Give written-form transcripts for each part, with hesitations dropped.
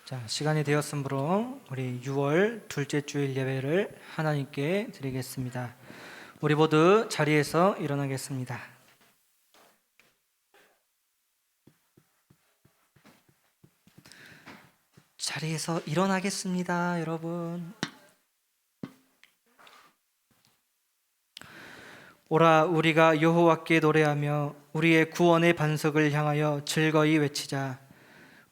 자, 시간이 되었으므로 우리 6월 둘째 주일 예배를 하나님께 드리겠습니다. 우리 모두 자리에서 일어나겠습니다. 자리에서 일어나겠습니다, 여러분. 오라, 우리가 여호와께 노래하며 우리의 구원의 반석을 향하여 즐거이 외치자.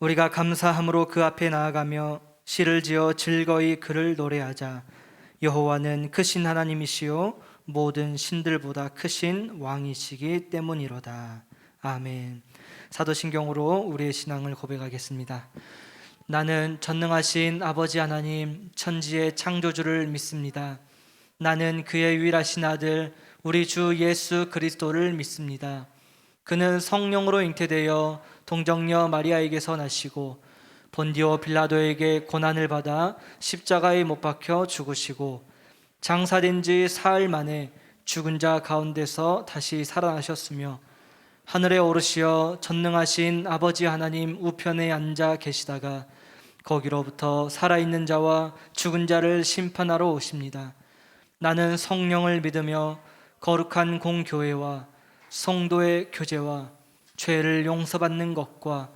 우리가 감사함으로 그 앞에 나아가며 시를 지어 즐거이 그를 노래하자. 여호와는 크신 하나님이시요 모든 신들보다 크신 왕이시기 때문이로다. 아멘. 사도신경으로 우리의 신앙을 고백하겠습니다. 나는 전능하신 아버지 하나님, 천지의 창조주를 믿습니다. 나는 그의 유일하신 아들 우리 주 예수 그리스도를 믿습니다. 그는 성령으로 잉태되어 동정녀 마리아에게서 나시고 본디오 빌라도에게 고난을 받아 십자가에 못 박혀 죽으시고 장사된 지 사흘 만에 죽은 자 가운데서 다시 살아나셨으며 하늘에 오르시어 전능하신 아버지 하나님 우편에 앉아 계시다가 거기로부터 살아있는 자와 죽은 자를 심판하러 오십니다. 나는 성령을 믿으며 거룩한 공교회와 성도의 교제와 죄를 용서받는 것과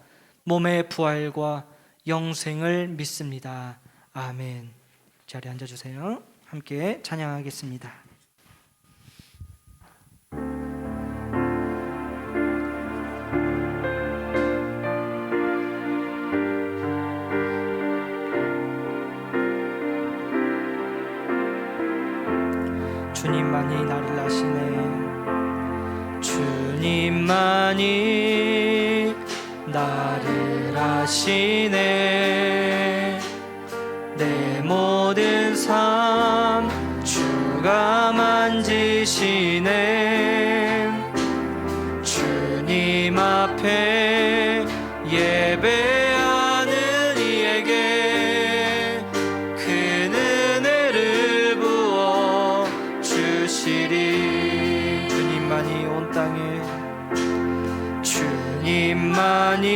몸의 부활과 영생을 믿습니다. 아멘. 자리에 앉아주세요. 함께 찬양하겠습니다. 주님만이 나를 아시네. 주님만이 나를 아시네. 내 모든 삶 주가 만지시네. 주님 앞에 예배하는 이에게 큰 은혜를 부어 주시리. 주님만이 온 땅에 주님만이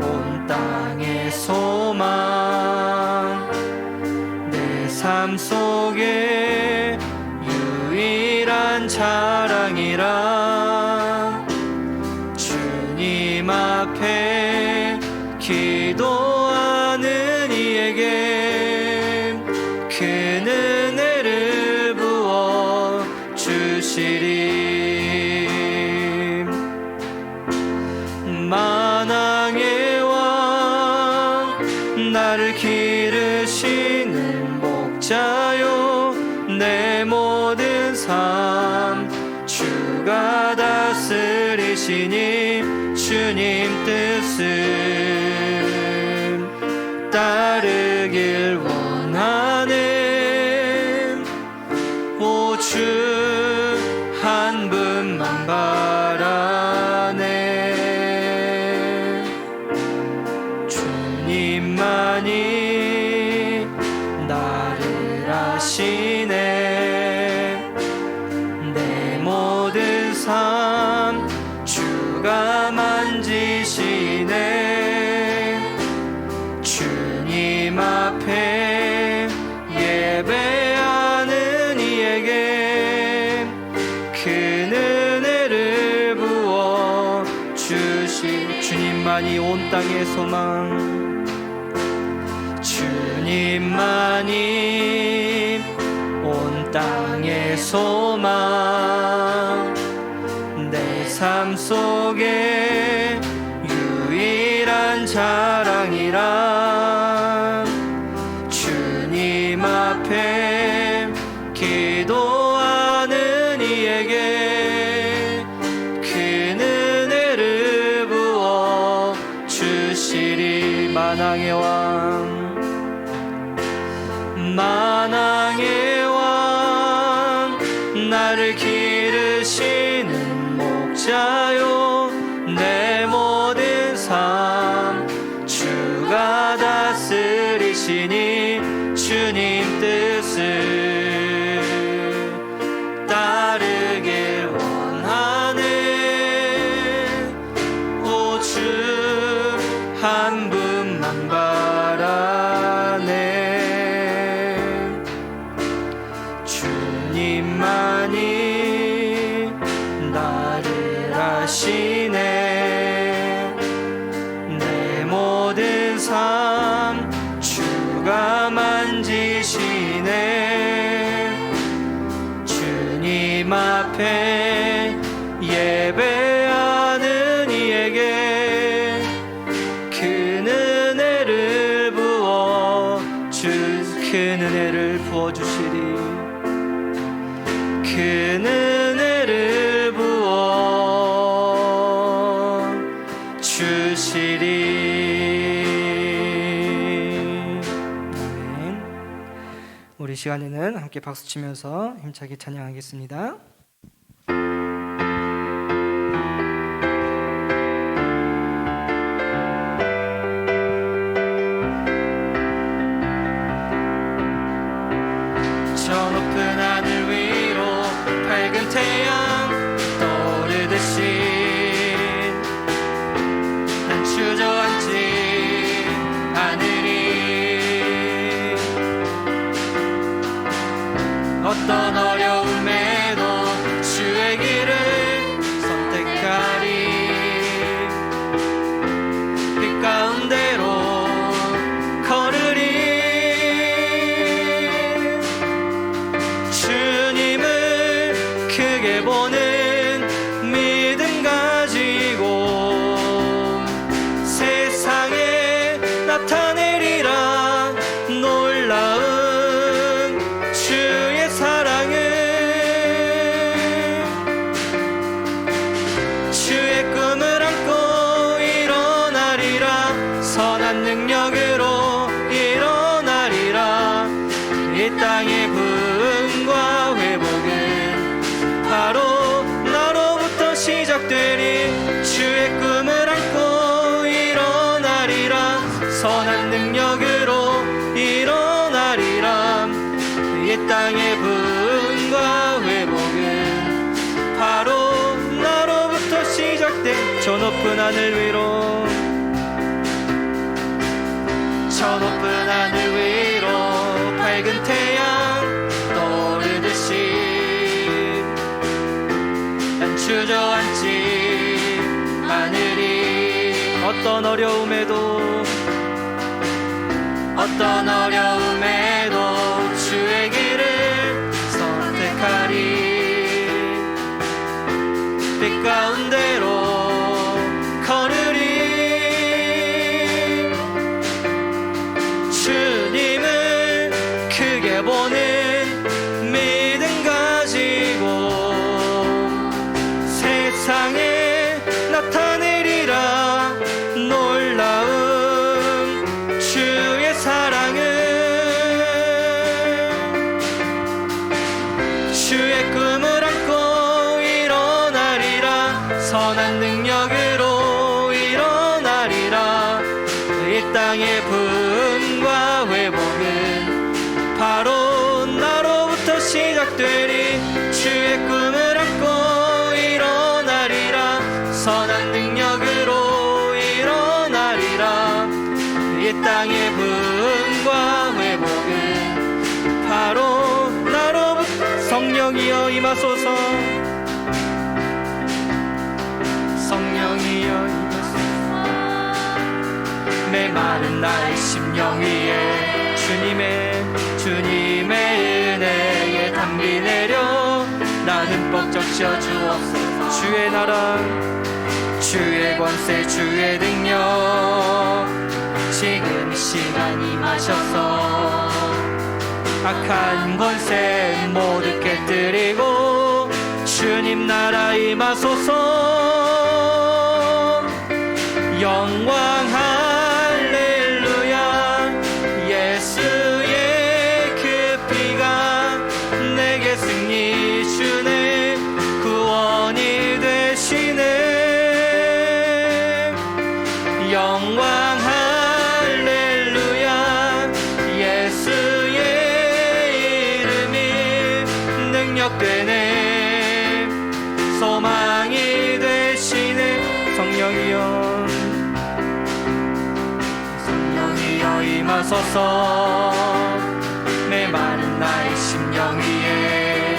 온 땅의 소망 내 삶 속에 유일한 자랑이라. 주님 앞에 기도하는 이에게 큰 은혜를 부어 주시리. 만왕의 왕 나를 기르시는 목자요 내 모든 삶 주가 다스리시니 주님 뜻은 따르길 원하네. 오 주 한 분만 바라네. 주님만이 나를 아시네. 내 모든 삶 주가 만지시네. 주님 앞에 예배하는 이에게 큰 은혜를 부어 주시. 주님만이 온 땅의 소망 주님만이 온 땅의 소망 내 삶 속에 유일한 자랑이라. 주님 앞에 기도하는 이에게 큰 은혜를 부어 주시리. 만왕의 왕 만왕의 왕 나를 기르시는 목자요 내 모든 삶 주가 다스리시니 주님 뜻을 따르길 원하네. 오 주 한 분 주님만이 나를 아시네. 내 모든 삶 주가 만지시네. 주님 앞에 예배하는 이에게 큰 은혜를 부어주시리. 큰 은혜를 부어주시리. 아멘. 우리 시간에는 함께 박수치면서 힘차게 찬양하겠습니다. 저 높은 하늘 위로 밝은 태양 떠오르듯이 난 주저앉지 않으리. 어떤 어려움에도 주의 길을 선택하리. 빛 가운데로 걸으리. 주님을 크게 보는 믿음 가지고 세상에 나타내리라. 놀라운 주의 사랑을. 주의 꿈을 안고 일어나리라. 선한 능력으로 일어나리라. 이 땅의 부흥과 회복은 바로 나로부터 시작되리. 주의 꿈을 안고 일어나리라. 선한 능력으로 일어나리라. 이 땅의 부흥과 회복은 바로 나로부터 시작돼. 저 높은 하늘 위로 저 높은 하늘 위로 밝은 태양 떠오르듯이 난 주저앉지 않으리. 어떤 어려움에도 주의 길을 선택하리. 빛 가운데로 걸으리. 주님을 크게 보는 믿음 가지고 세상에 나타내리라. 놀라운 주의 사랑을. 주의 꿈을 안고 일어나리라. 선한 능력으로 일어나리라. 이 땅의 부흥과 회복은 바로 나로부터 시작되리. 주의 꿈을 안고 일어나리라. 선한 능력으로 일어나리라. 이 땅의 부흥과 회복은 바로 나로부터. 성령이여 임하소서. 성령이여 임하소서. 메마른 나의 심령 위에 주님의 은혜에 담비 내려 나 흠뻑 적셔 주옵소서. 주의 나라 주의 권세 주의 능력 지금 이 시간 임하셔서 악한 권세 모두 깨뜨리고 주님 나라 임하소서. 영광 할렐루야. 예수의 그 피가 내게 승리 주네. 구원이 되시네. 영광 할렐루야. 예수의 이름이 능력되네. 소망이 되시네. 성령이여 임하소서. 메마른 나의 심령 위에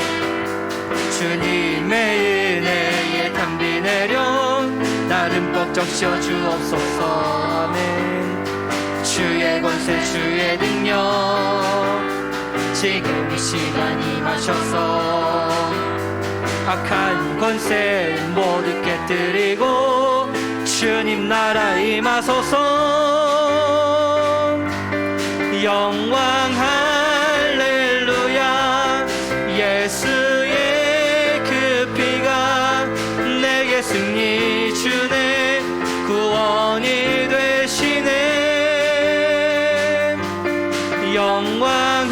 주님의 은혜에 담비 내려 나를 뻑적 씌워 주옵소서. 아멘. 주의 권세 주의 능력 지금 이 시간 임하셔서 악한 권세 모두 깨뜨리고 주님 나라 임하소서. 영광 할렐루야. 예수의 그 피가 내게 승리 주네. 구원이 되시네. 영광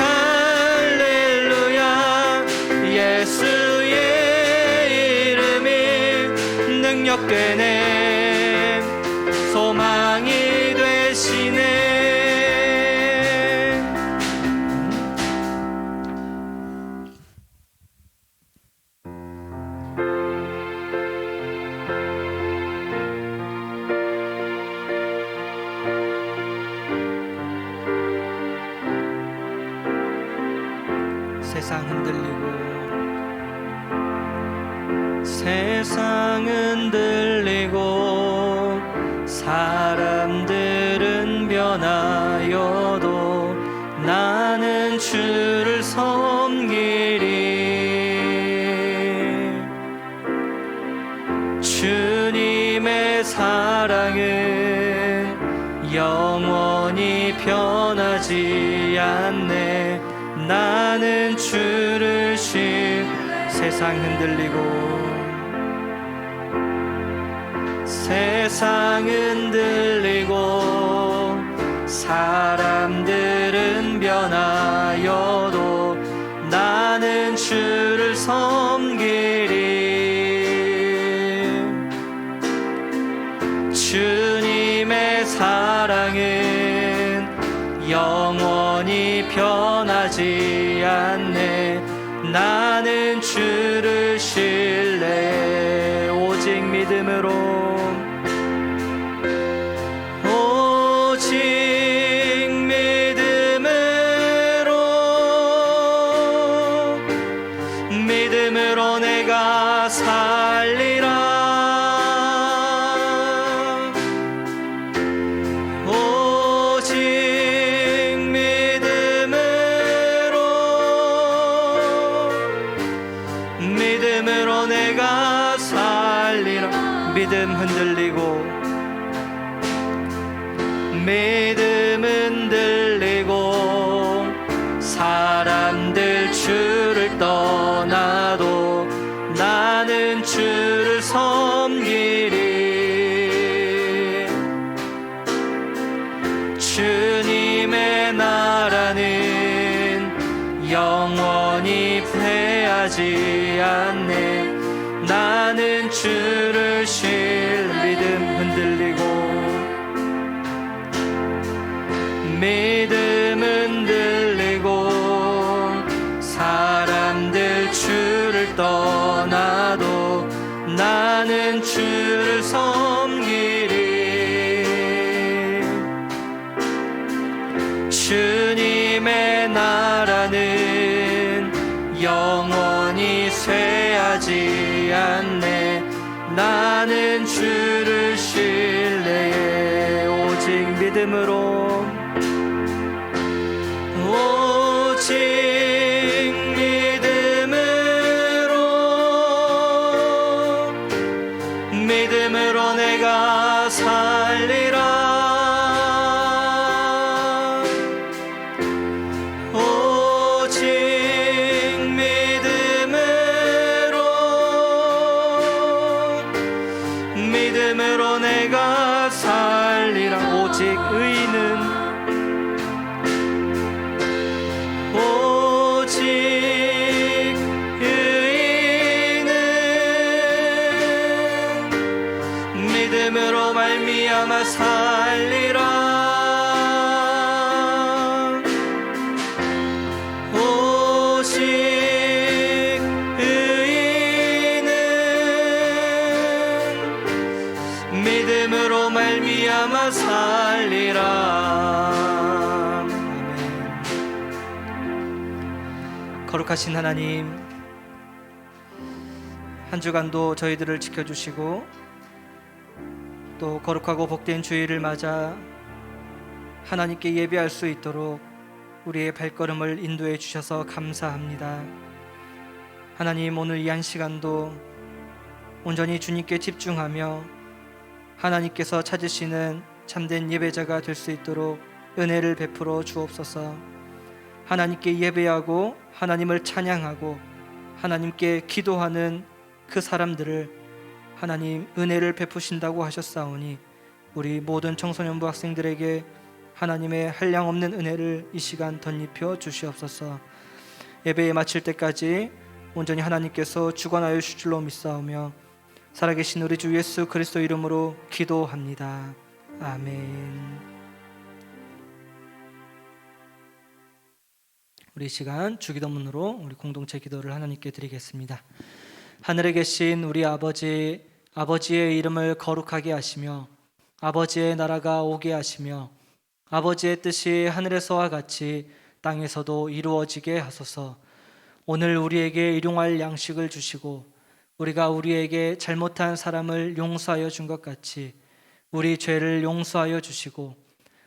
할렐루야. 예수의 이름이 능력되네. 소망이 되시네. 세상 흔들리고 사람들은 변하여도 나는 주를 섬기리. 주님의 사랑은 영원히 변하지 않네. 나는 주를 세상 흔들리고 사람들은 변하여도 나는 주를 섬기리. 주님의 사랑은 영원히 변하지 않네. 나는 주를 신뢰. 오직 믿음으로 내가 살리라. 오직 믿음으로 내가 살리라. 믿음 흔들리고 사람들 주를 떠나도 나는 주를 섬기리. 주님의 나라는 영원히 패하지 않네. 나는 주를 믿음 흔들리고 사람들 주를 떠나도 나는 주를 섬기리. 주님의 나라는 영원히 쇠하지 않네. 나는 주를 신뢰해. 오직 믿음으로 내가 살리라. 오직 믿음으로 내가 살리라. 오직 의인은 믿음으로 말미암아 살리라. 오직 의인은 믿음으로 말미암아 살리라. 아멘. 거룩하신 하나님, 한 주간도 저희들을 지켜주시고 또 거룩하고 복된 주일을 맞아 하나님께 예배할 수 있도록 우리의 발걸음을 인도해 주셔서 감사합니다. 하나님, 오늘 이 한 시간도 온전히 주님께 집중하며 하나님께서 찾으시는 참된 예배자가 될 수 있도록 은혜를 베풀어 주옵소서. 하나님께 예배하고 하나님을 찬양하고 하나님께 기도하는 그 사람들을 하나님 은혜를 베푸신다고 하셨사오니 우리 모든 청소년부 학생들에게 하나님의 한량없는 은혜를 이 시간 덧입혀 주시옵소서. 예배에 마칠 때까지 온전히 하나님께서 주관하여 주실 줄로 믿사오며 살아계신 우리 주 예수 그리스도 이름으로 기도합니다. 아멘. 우리 이 시간 주기도문으로 우리 공동체 기도를 하나님께 드리겠습니다. 하늘에 계신 우리 아버지, 아버지의 이름을 거룩하게 하시며 아버지의 나라가 오게 하시며 아버지의 뜻이 하늘에서와 같이 땅에서도 이루어지게 하소서. 오늘 우리에게 일용할 양식을 주시고 우리가 우리에게 잘못한 사람을 용서하여 준 것 같이 우리 죄를 용서하여 주시고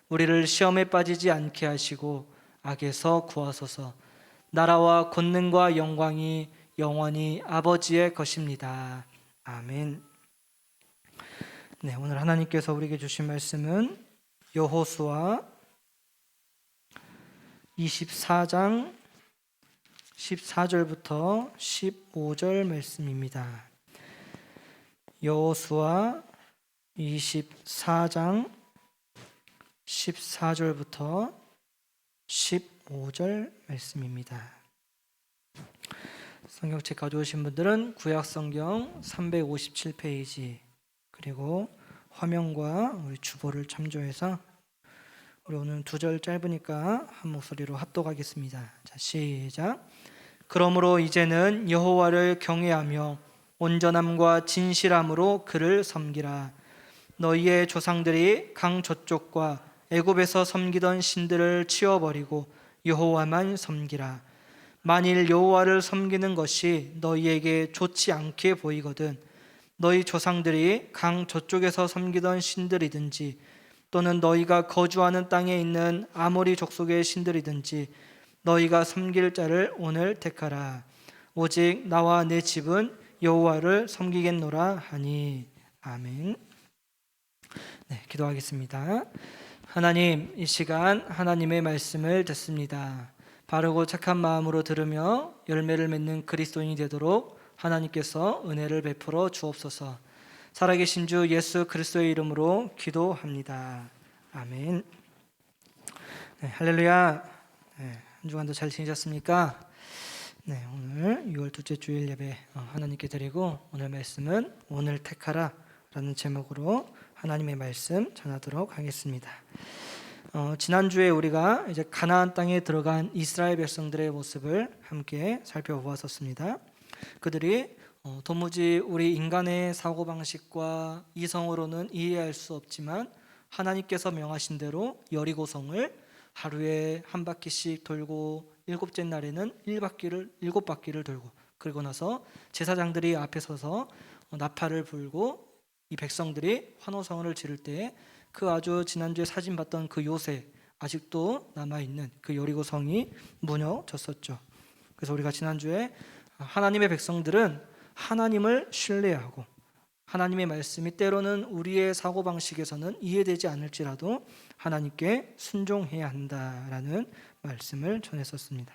우리를 시험에 빠지지 않게 하시고 악에서 구하소서. 나라와 권능과 영광이 영원히 아버지의 것입니다. 아멘. 네, 오늘 하나님께서 우리에게 주신 말씀은 여호수아 24장 14절부터 15절 말씀입니다. 여호수아 24장 14절부터 15절 말씀입니다. 성경책 가져오신 분들은 구약성경 357페이지 그리고 화면과 우리 주보를 참조해서 우리 오늘 2절 짧으니까 한 목소리로 합독하겠습니다. 자, 시작. 그러므로 이제는 여호와를 경외하며 온전함과 진실함으로 그를 섬기라. 너희의 조상들이 강 저쪽과 애굽에서 섬기던 신들을 치워버리고 여호와만 섬기라. 만일 여호와를 섬기는 것이 너희에게 좋지 않게 보이거든 너희 조상들이 강 저쪽에서 섬기던 신들이든지 또는 너희가 거주하는 땅에 있는 아모리 족속의 신들이든지 너희가 섬길 자를 오늘 택하라. 오직 나와 내 집은 여호와를 섬기겠노라 하니. 아멘. 네, 기도하겠습니다. 하나님, 이 시간 하나님의 말씀을 듣습니다. 바르고 착한 마음으로 들으며 열매를 맺는 그리스도인이 되도록 하나님께서 은혜를 베풀어 주옵소서. 살아계신 주 예수 그리스도의 이름으로 기도합니다. 아멘. 네, 할렐루야. 네, 한 주간도 잘 지내셨습니까? 네, 오늘 6월 둘째 주일 예배 하나님께 드리고 오늘 말씀은 오늘 택하라 라는 제목으로 하나님의 말씀 전하도록 하겠습니다. 지난주에 우리가 이제 가나안 땅에 들어간 이스라엘 백성들의 모습을 함께 살펴보았었습니다. 그들이 도무지 우리 인간의 사고방식과 이성으로는 이해할 수 없지만 하나님께서 명하신 대로 여리고성을 하루에 한 바퀴씩 돌고 일곱째 날에는 7바퀴를 돌고 그리고 나서 제사장들이 앞에 서서 나팔을 불고 이 백성들이 환호성을 지를 때 그 아주 지난주에 사진 봤던 그 요새 아직도 남아있는 그 여리고성이 무너졌었죠. 그래서 우리가 지난주에 하나님의 백성들은 하나님을 신뢰하고 하나님의 말씀이 때로는 우리의 사고방식에서는 이해되지 않을지라도 하나님께 순종해야 한다라는 말씀을 전했었습니다.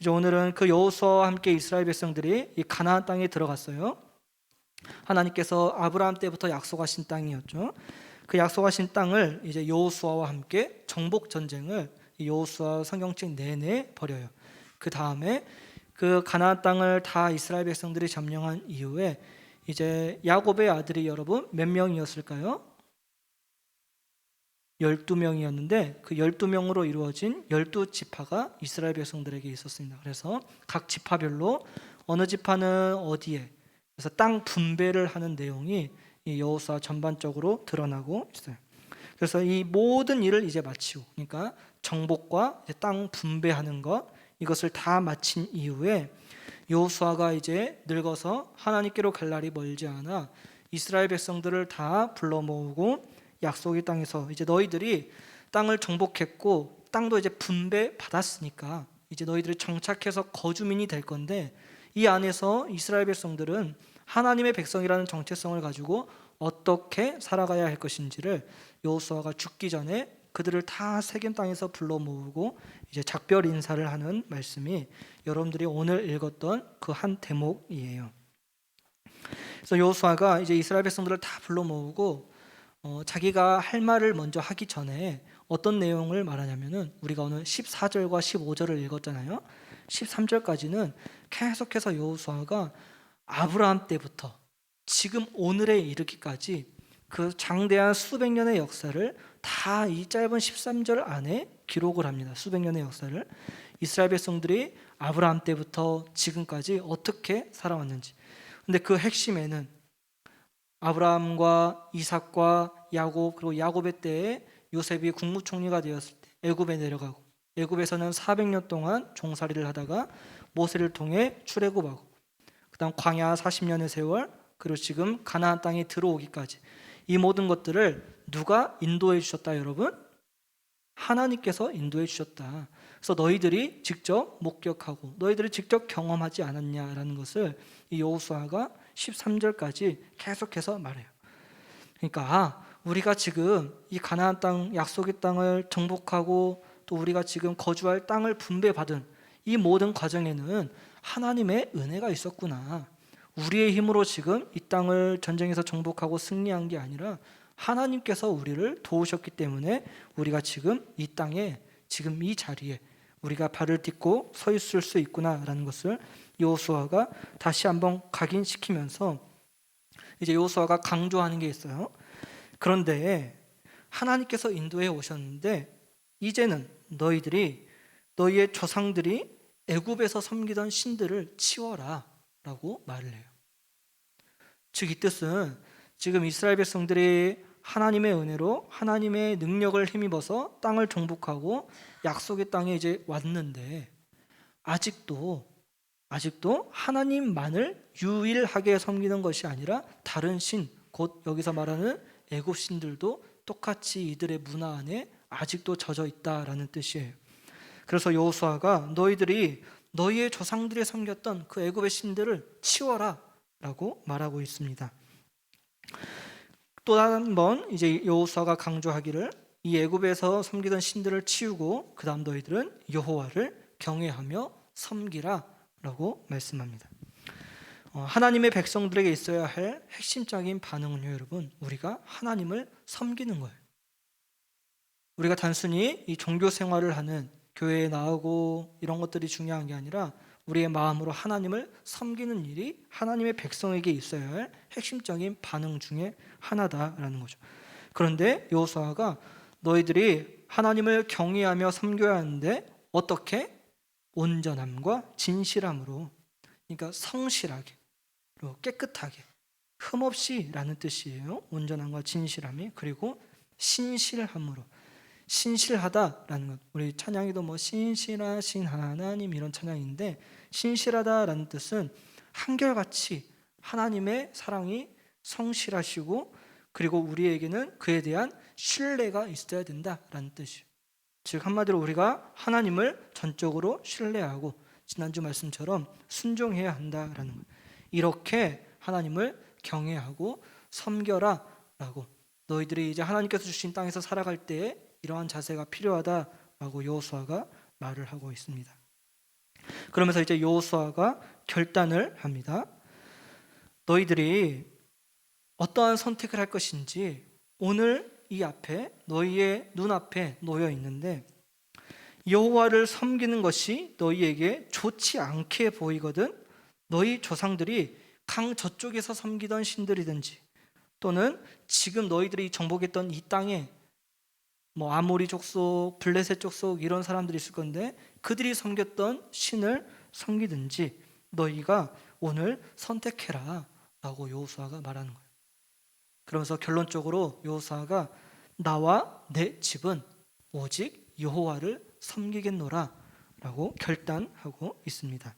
이제 오늘은 그 여호수아와 함께 이스라엘 백성들이 이 가나안 땅에 들어갔어요. 하나님께서 아브라함 때부터 약속하신 땅이었죠. 그 약속하신 땅을 이제 여호수아와 함께 정복 전쟁을 여호수아 성경책 내내 벌여요. 그 다음에 그 가나안 땅을 다 이스라엘 백성들이 점령한 이후에 이제 야곱의 아들이 여러분 몇 명이었을까요? 12명이었는데 그 12명으로 이루어진 12지파가 이스라엘 백성들에게 있었습니다. 그래서 각 지파별로 어느 지파는 어디에 그래서 땅 분배를 하는 내용이 이 여호수아 전반적으로 드러나고 있어요. 그래서 이 모든 일을 이제 마치고 그러니까 정복과 땅 분배하는 것 이것을 다 마친 이후에 여호수아가 이제 늙어서 하나님께로 갈 날이 멀지 않아 이스라엘 백성들을 다 불러 모으고 약속의 땅에서 이제 너희들이 땅을 정복했고 땅도 이제 분배 받았으니까 이제 너희들이 정착해서 거주민이 될 건데, 이 안에서 이스라엘 백성들은 하나님의 백성이라는 정체성을 가지고 어떻게 살아가야 할 것인지를 여호수아가 죽기 전에 그들을 다 세겜 땅에서 불러 모으고 이제 작별 인사를 하는 말씀이 여러분들이 오늘 읽었던 그 한 대목이에요. 그래서 여호수아가 이제 이스라엘 백성들을 다 불러 모으고 자기가 할 말을 먼저 하기 전에 어떤 내용을 말하냐면은, 우리가 오늘 14절과 15절을 읽었잖아요. 13절까지는 계속해서 여호수아가 아브라함 때부터 지금 오늘에 이르기까지 그 장대한 수백 년의 역사를 다 이 짧은 13절 안에 기록을 합니다. 수백 년의 역사를 이스라엘 백성들이 아브라함 때부터 지금까지 어떻게 살아왔는지. 근데 그 핵심에는 아브라함과 이삭과 야곱, 그리고 야곱의 때에 요셉이 국무총리가 되었을 때 애굽에 내려가고, 애굽에서는 400년 동안 종살이를 하다가 모세를 통해 출애굽하고, 그다음 광야 40년의 세월, 그리고 지금 가나안 땅에 들어오기까지 이 모든 것들을 누가 인도해 주셨다 여러분? 하나님께서 인도해 주셨다. 그래서 너희들이 직접 목격하고 너희들이 직접 경험하지 않았냐라는 것을 이 여호수아가 13절까지 계속해서 말해요. 그러니까 우리가 지금 이 가나안 땅, 약속의 땅을 정복하고 또 우리가 지금 거주할 땅을 분배받은 이 모든 과정에는 하나님의 은혜가 있었구나. 우리의 힘으로 지금 이 땅을 전쟁에서 정복하고 승리한 게 아니라 하나님께서 우리를 도우셨기 때문에 우리가 지금 이 땅에, 지금 이 자리에 우리가 발을 딛고 서 있을 수 있구나라는 것을 여호수아가 다시 한번 각인시키면서 이제 여호수아가 강조하는 게 있어요. 그런데 하나님께서 인도해 오셨는데 이제는 너희들이, 너희의 조상들이 애굽에서 섬기던 신들을 치워라 라고 말을 해요. 즉 이 뜻은 지금 이스라엘 백성들이 하나님의 은혜로 하나님의 능력을 힘입어서 땅을 정복하고 약속의 땅에 이제 왔는데 아직도 하나님만을 유일하게 섬기는 것이 아니라 다른 신, 곧 여기서 말하는 애굽 신들도 똑같이 이들의 문화 안에 아직도 젖어 있다라는 뜻이에요. 그래서 여호수아가 너희들이 너희의 조상들이 섬겼던 그 애굽의 신들을 치워라 라고 말하고 있습니다. 또 한 번 이제 여호수아가 강조하기를 이 애굽에서 섬기던 신들을 치우고 그 다음 너희들은 여호와를 경외하며 섬기라 라고 말씀합니다. 하나님의 백성들에게 있어야 할 핵심적인 반응은요 여러분, 우리가 하나님을 섬기는 거예요. 우리가 단순히 이 종교 생활을 하는, 교회에 나오고 이런 것들이 중요한 게 아니라 우리의 마음으로 하나님을 섬기는 일이 하나님의 백성에게 있어야 할 핵심적인 반응 중에 하나다라는 거죠. 그런데 여호수아가 너희들이 하나님을 경외하며 섬겨야 하는데 어떻게? 온전함과 진실함으로, 그러니까 성실하게, 그리고 깨끗하게, 흠없이라는 뜻이에요. 온전함과 진실함이. 그리고 신실함으로, 신실하다라는 것, 우리 찬양에도 뭐 신실하신 하나님 이런 찬양인데, 신실하다라는 뜻은 한결같이 하나님의 사랑이 성실하시고 그리고 우리에게는 그에 대한 신뢰가 있어야 된다라는 뜻이에요. 즉 한마디로 우리가 하나님을 전적으로 신뢰하고 지난주 말씀처럼 순종해야 한다라는 거예요. 이렇게 하나님을 경외하고 섬겨라 라고, 너희들이 이제 하나님께서 주신 땅에서 살아갈 때에 이러한 자세가 필요하다라고 여호수아가 말을 하고 있습니다. 그러면서 이제 여호수아가 결단을 합니다. 너희들이 어떠한 선택을 할 것인지 오늘 이 앞에, 너희의 눈앞에 놓여 있는데, 여호와를 섬기는 것이 너희에게 좋지 않게 보이거든 너희 조상들이 강 저쪽에서 섬기던 신들이든지 또는 지금 너희들이 정복했던 이 땅에 뭐 아모리 족속, 블레셋 족속 이런 사람들이 있을 건데 그들이 섬겼던 신을 섬기든지 너희가 오늘 선택해라 라고 여호수아가 말하는 거예요. 그러면서 결론적으로 여호수아가 나와 내 집은 오직 여호와를 섬기겠노라 라고 결단하고 있습니다.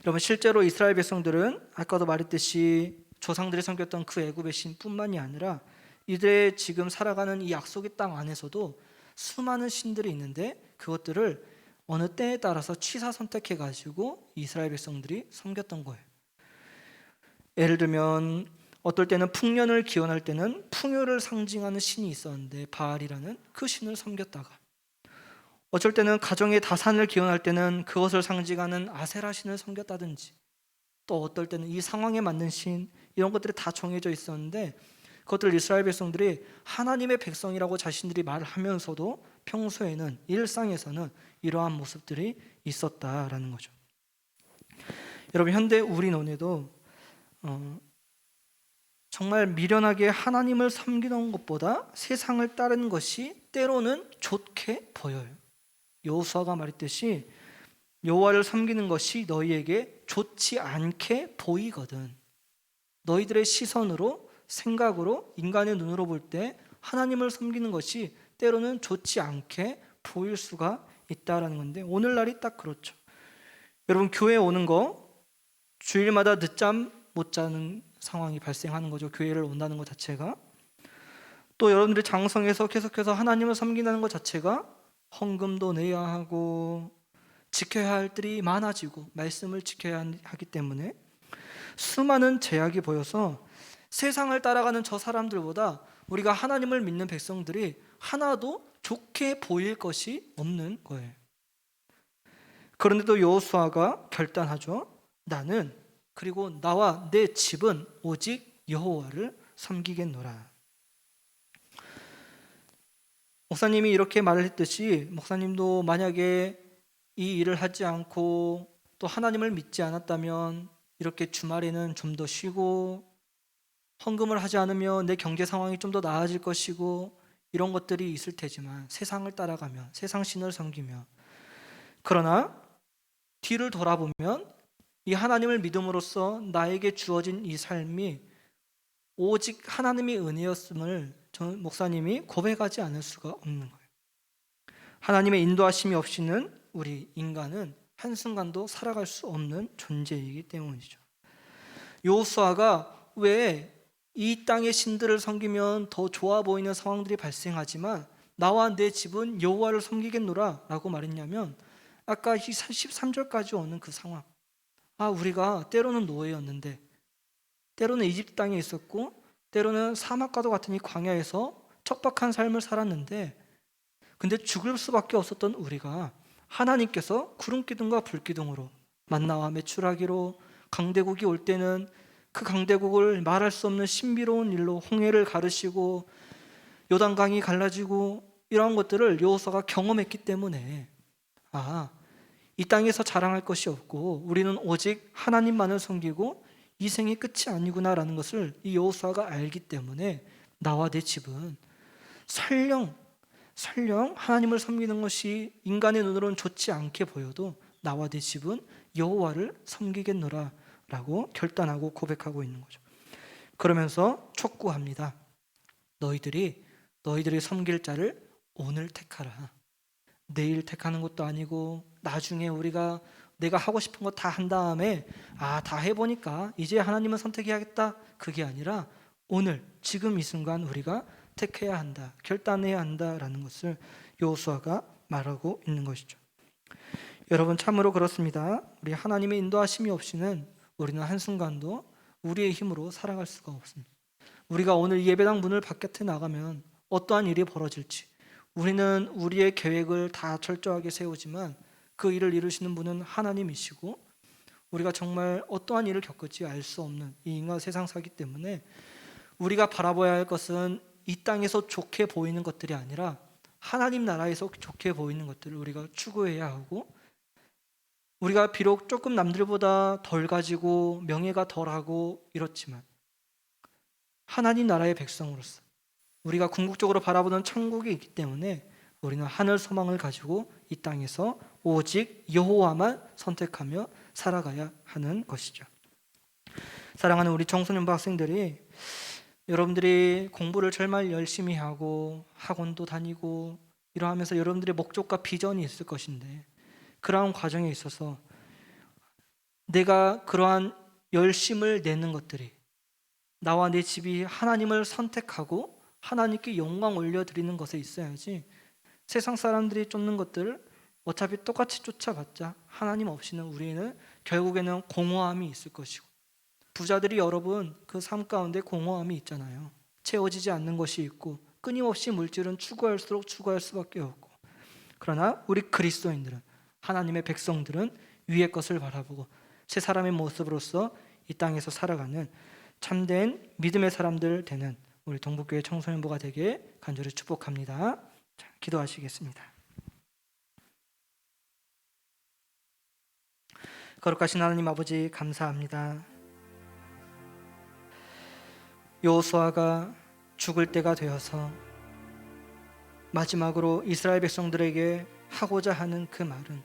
여러분, 실제로 이스라엘 백성들은 아까도 말했듯이 조상들이 섬겼던 그 애굽의 신뿐만이 아니라 이들의 지금 살아가는 이 약속의 땅 안에서도 수많은 신들이 있는데 그것들을 어느 때에 따라서 취사 선택해 가지고 이스라엘 백성들이 섬겼던 거예요. 예를 들면 어떨 때는 풍년을 기원할 때는 풍요를 상징하는 신이 있었는데 바알이라는 그 신을 섬겼다가, 어쩔 때는 가정의 다산을 기원할 때는 그것을 상징하는 아세라 신을 섬겼다든지, 또 어떨 때는 이 상황에 맞는 신, 이런 것들이 다 정해져 있었는데 그것들 이스라엘 백성들이 하나님의 백성이라고 자신들이 말하면서도 평소에는 일상에서는 이러한 모습들이 있었다라는 거죠. 여러분, 현대 우리 논에도 정말 미련하게 하나님을 섬기는 것보다 세상을 따르는 것이 때로는 좋게 보여요. 여호수아가 말했듯이 여호와를 섬기는 것이 너희에게 좋지 않게 보이거든. 너희들의 시선으로, 생각으로, 인간의 눈으로 볼 때 하나님을 섬기는 것이 때로는 좋지 않게 보일 수가 있다라는 건데, 오늘날이 딱 그렇죠. 여러분, 교회 오는 거 주일마다 늦잠 못 자는 상황이 발생하는 거죠. 교회를 온다는 것 자체가. 또 여러분들이 장성해서 계속해서 하나님을 섬긴다는 것 자체가 헌금도 내야 하고 지켜야 할 일들이 많아지고 말씀을 지켜야 하기 때문에 수많은 제약이 보여서 세상을 따라가는 저 사람들보다 우리가 하나님을 믿는 백성들이 하나도 좋게 보일 것이 없는 거예요. 그런데도 여호수아가 결단하죠. 나는, 그리고 나와 내 집은 오직 여호와를 섬기겠노라. 목사님이 이렇게 말을 했듯이 목사님도 만약에 이 일을 하지 않고 또 하나님을 믿지 않았다면 이렇게 주말에는 좀 더 쉬고 헌금을 하지 않으면 내 경제 상황이 좀 더 나아질 것이고 이런 것들이 있을 테지만, 세상을 따라가면, 세상 신을 섬기며, 그러나 뒤를 돌아보면 이 하나님을 믿음으로써 나에게 주어진 이 삶이 오직 하나님의 은혜였음을 목사님이 고백하지 않을 수가 없는 거예요. 하나님의 인도하심이 없이는 우리 인간은 한순간도 살아갈 수 없는 존재이기 때문이죠. 여호수아가 왜 이 땅의 신들을 섬기면 더 좋아 보이는 상황들이 발생하지만 나와 내 집은 여호와를 섬기겠노라 라고 말했냐면, 아까 13절까지 오는 그 상황, 우리가 때로는 노예였는데, 때로는 이집트 땅에 있었고, 때로는 사막과도 같은 이 광야에서 척박한 삶을 살았는데, 근데 죽을 수밖에 없었던 우리가 하나님께서 구름기둥과 불기둥으로 만나와 메추라기로, 강대국이 올 때는 그 강대국을 말할 수 없는 신비로운 일로 홍해를 가르시고 요단강이 갈라지고, 이러한 것들을 여호수아가 경험했기 때문에 이 땅에서 자랑할 것이 없고 우리는 오직 하나님만을 섬기고 이 생이 끝이 아니구나라는 것을 이 여호수아가 알기 때문에 나와 내 집은 설령 하나님을 섬기는 것이 인간의 눈으로는 좋지 않게 보여도 나와 내 집은 여호와를 섬기겠노라 라고 결단하고 고백하고 있는 거죠. 그러면서 촉구합니다. 너희들이 섬길 자를 오늘 택하라. 내일 택하는 것도 아니고 나중에 내가 하고 싶은 거 다 한 다음에 다 해보니까 이제 하나님은 선택해야겠다, 그게 아니라 오늘 지금 이 순간 우리가 택해야 한다, 결단해야 한다라는 것을 여호수아가 말하고 있는 것이죠. 여러분, 참으로 그렇습니다. 우리 하나님의 인도하심이 없이는 우리는 한순간도 우리의 힘으로 살아갈 수가 없습니다. 우리가 오늘 예배당 문을 바깥에 나가면 어떠한 일이 벌어질지, 우리는 우리의 계획을 다 철저하게 세우지만 그 일을 이루시는 분은 하나님이시고, 우리가 정말 어떠한 일을 겪을지 알 수 없는 이 인간 세상 살기 때문에 우리가 바라봐야 할 것은 이 땅에서 좋게 보이는 것들이 아니라 하나님 나라에서 좋게 보이는 것들을 우리가 추구해야 하고, 우리가 비록 조금 남들보다 덜 가지고 명예가 덜하고 이렇지만 하나님 나라의 백성으로서 우리가 궁극적으로 바라보는 천국이 있기 때문에 우리는 하늘 소망을 가지고 이 땅에서 오직 여호와만 선택하며 살아가야 하는 것이죠. 사랑하는 우리 청소년부 학생들이, 여러분들이 공부를 정말 열심히 하고 학원도 다니고 이러하면서 여러분들의 목적과 비전이 있을 것인데, 그러한 과정에 있어서 내가 그러한 열심을 내는 것들이, 나와 내 집이 하나님을 선택하고 하나님께 영광 올려드리는 것에 있어야지, 세상 사람들이 쫓는 것들 어차피 똑같이 쫓아봤자 하나님 없이는 우리는 결국에는 공허함이 있을 것이고, 부자들이 여러분 그 삶 가운데 공허함이 있잖아요. 채워지지 않는 것이 있고 끊임없이 물질은 추구할수록 추구할 수밖에 없고, 그러나 우리 그리스도인들은, 하나님의 백성들은 위의 것을 바라보고 새 사람의 모습으로서 이 땅에서 살아가는 참된 믿음의 사람들 되는 우리 동북교회 청소년부가 되게 간절히 축복합니다. 자, 기도하시겠습니다. 거룩하신 하나님 아버지, 감사합니다. 여호수아가 죽을 때가 되어서 마지막으로 이스라엘 백성들에게 하고자 하는 그 말은,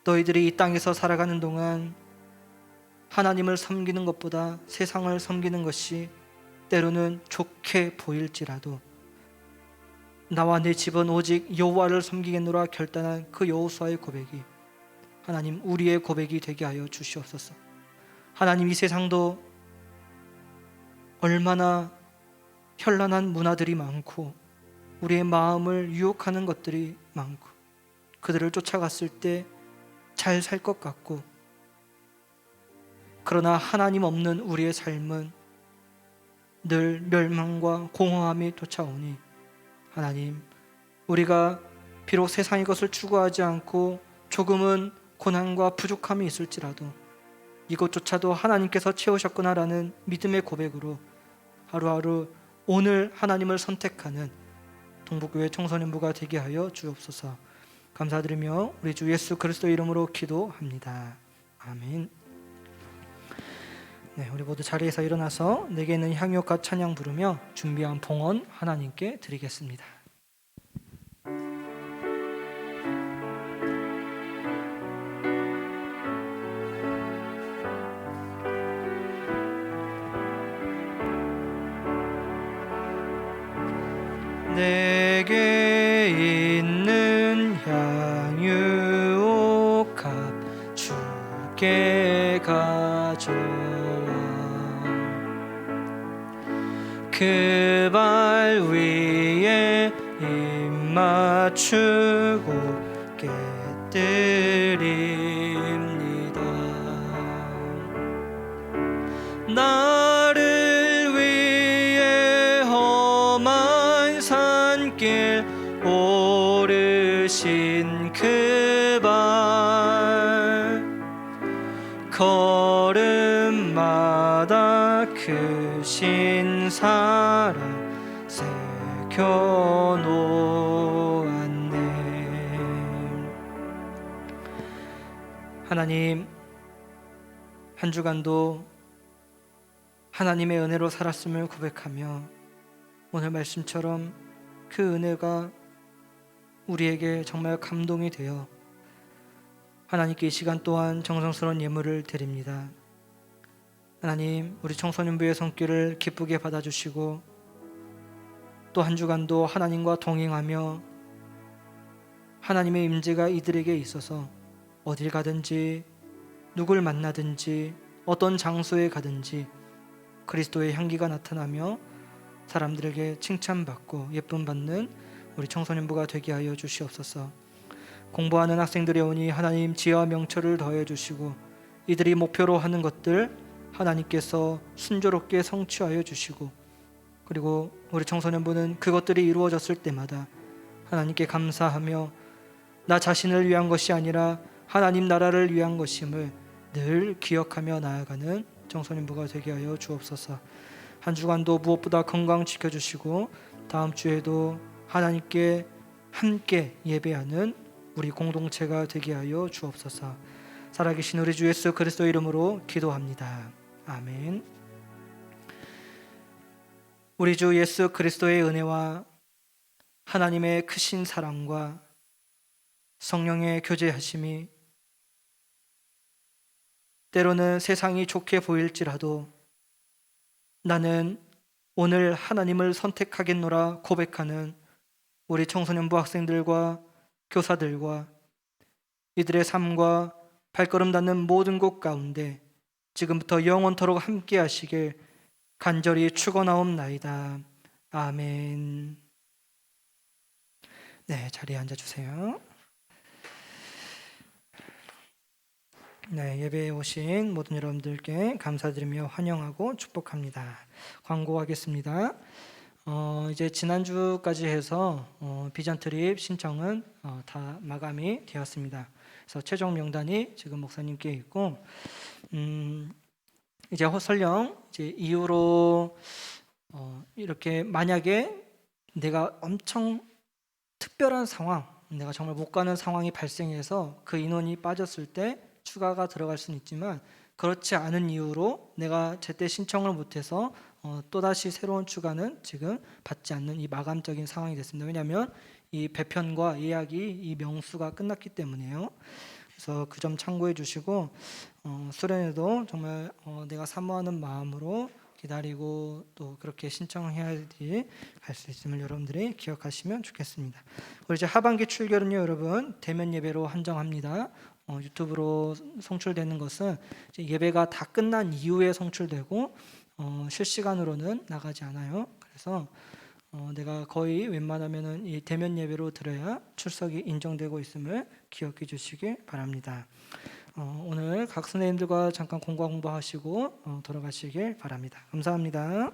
너희들이 이 땅에서 살아가는 동안 하나님을 섬기는 것보다 세상을 섬기는 것이 때로는 좋게 보일지라도 나와 내 집은 오직 여호와를 섬기겠노라 결단한 그 여호수아의 고백이 하나님 우리의 고백이 되게 하여 주시옵소서. 하나님, 이 세상도 얼마나 현란한 문화들이 많고 우리의 마음을 유혹하는 것들이 많고, 그들을 쫓아갔을 때 잘 살 것 같고, 그러나 하나님 없는 우리의 삶은 늘 멸망과 공허함이 쫓아오니, 하나님, 우리가 비록 세상의 것을 추구하지 않고 조금은 고난과 부족함이 있을지라도 이것조차도 하나님께서 채우셨구나라는 믿음의 고백으로 하루하루 오늘 하나님을 선택하는 동북교회 청소년부가 되게 하여 주옵소서. 감사드리며 우리 주 예수 그리스도 이름으로 기도합니다. 아멘. 네, 우리 모두 자리에서 일어나서 내게 있는 향유과 찬양 부르며 준비한 봉헌 하나님께 드리겠습니다. 내게 있는 향유옥합 주께 가져와 그 발 위에 입 맞추고 깨뜨립니다. 나를 위해 험한 산길 오르신 그 발, 걸음마다 크신 사랑 새겨놓았네. 하나님, 한 주간도 하나님의 은혜로 살았음을 고백하며 오늘 말씀처럼 그 은혜가 우리에게 정말 감동이 되어 하나님께 이 시간 또한 정성스러운 예물을 드립니다. 하나님, 우리 청소년부의 손길을 기쁘게 받아주시고 또 한 주간도 하나님과 동행하며 하나님의 임재가 이들에게 있어서 어딜 가든지 누굴 만나든지 어떤 장소에 가든지 그리스도의 향기가 나타나며 사람들에게 칭찬받고 예쁨 받는 우리 청소년부가 되게 하여 주시옵소서. 공부하는 학생들이 오니 하나님 지혜와 명철을 더해 주시고 이들이 목표로 하는 것들 하나님께서 순조롭게 성취하여 주시고, 그리고 우리 청소년부는 그것들이 이루어졌을 때마다 하나님께 감사하며 나 자신을 위한 것이 아니라 하나님 나라를 위한 것임을 늘 기억하며 나아가는 청소년부가 되게 하여 주옵소서. 한 주간도 무엇보다 건강 지켜주시고 다음 주에도 하나님께 함께 예배하는 우리 공동체가 되게 하여 주옵소서. 살아계신 우리 주 예수 그리스도 이름으로 기도합니다. 아멘. 우리 주 예수 그리스도의 은혜와 하나님의 크신 사랑과 성령의 교제하심이 때로는 세상이 좋게 보일지라도 나는 오늘 하나님을 선택하겠노라 고백하는 우리 청소년부 학생들과 교사들과 이들의 삶과 발걸음 닿는 모든 곳 가운데 지금부터 영원토록 함께 하시길 간절히 축원하옵나이다. 아멘. 네, 자리에 앉아주세요. 네, 예배에 오신 모든 여러분들께 감사드리며 환영하고 축복합니다. 광고하겠습니다. 이제 지난주까지 해서 비전 트립 신청은 다 마감이 되었습니다. 그래서 최종 명단이 지금 목사님께 있고, 이제 설령 이제 이후로 이렇게 만약에 내가 엄청 특별한 상황, 내가 정말 못 가는 상황이 발생해서 그 인원이 빠졌을 때 추가가 들어갈 수는 있지만, 그렇지 않은 이유로 내가 제때 신청을 못해서 또다시 새로운 추가는 지금 받지 않는 이 마감적인 상황이 됐습니다. 왜냐하면 이 배편과 예약이 이 명수가 끝났기 때문에요. 그래서 그 점 참고해 주시고, 수련회도 정말 내가 사모하는 마음으로 기다리고 또 그렇게 신청해야지 갈 수 있음을 여러분들이 기억하시면 좋겠습니다. 그리고 이제 하반기 출결은요, 여러분 대면 예배로 한정합니다. 유튜브로 송출되는 것은 이제 예배가 다 끝난 이후에 송출되고 실시간으로는 나가지 않아요. 그래서 내가 거의 웬만하면은 이 대면 예배로 드려야 출석이 인정되고 있음을 기억해 주시길 바랍니다. 오늘 각 선생님들과 잠깐 공부하시고 돌아가시길 바랍니다. 감사합니다.